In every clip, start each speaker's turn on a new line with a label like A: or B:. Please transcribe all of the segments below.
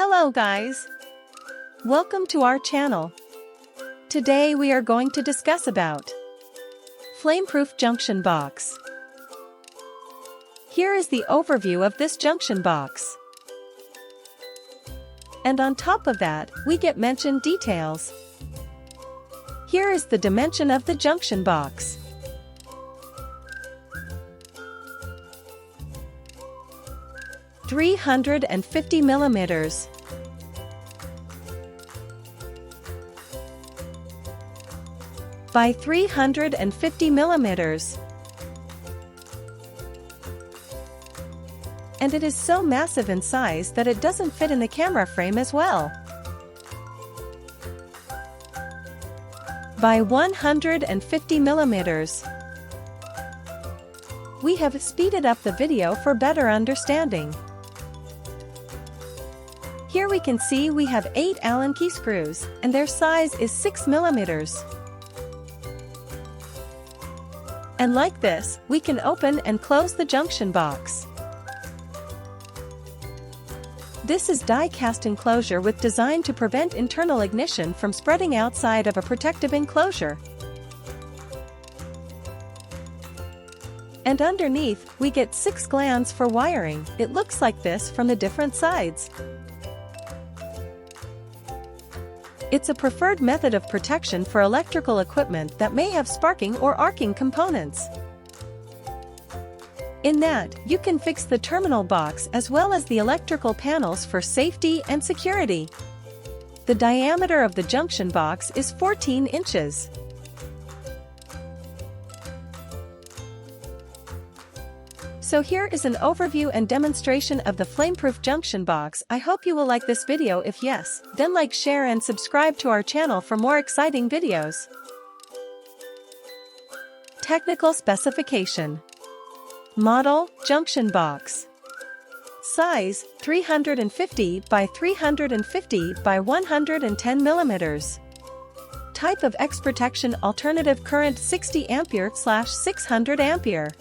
A: Hello guys! Welcome to our channel. Today we are going to discuss about Flameproof Junction Box. Here is the overview of this junction box. And on top of that, we get mentioned details. Here is the dimension of the junction box. (350 millimeters). By 350 millimeters. And it is so massive in size that it doesn't fit in the camera frame as well. By 150 millimeters. We have speeded up the video for better understanding. Here we can see we have 8 Allen key screws, and their size is 6 millimeters. And like this, we can open and close the junction box. This is die-cast enclosure with design to prevent internal ignition from spreading outside of a protective enclosure. And underneath, we get 6 glands for wiring. It looks like this from the different sides. It's a preferred method of protection for electrical equipment that may have sparking or arcing components. In that, you can fix the terminal box as well as the electrical panels for safety and security. The diameter of the junction box is 14 inches. So here is an overview and demonstration of the Flameproof Junction Box. I hope you will like this video. If yes, then like, share and subscribe to our channel for more exciting videos. Technical specification. Model, junction box. Size, 350 by 350 by 110 millimeters. Type of X protection alternative current 60 ampere/600 ampere.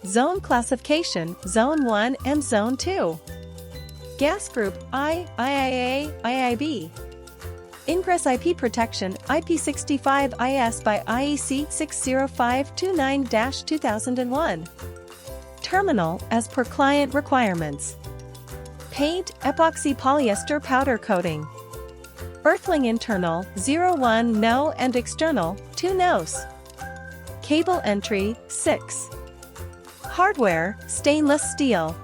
A: Zone classification, Zone 1 and Zone 2. Gas group, I, IIA, IIB. Ingress IP protection, IP65 IS by IEC 60529-2001. Terminal, as per client requirements. Paint, epoxy polyester powder coating. Earthling internal, 01 no and external, 2 nos. Cable entry, 6. Hardware, stainless steel.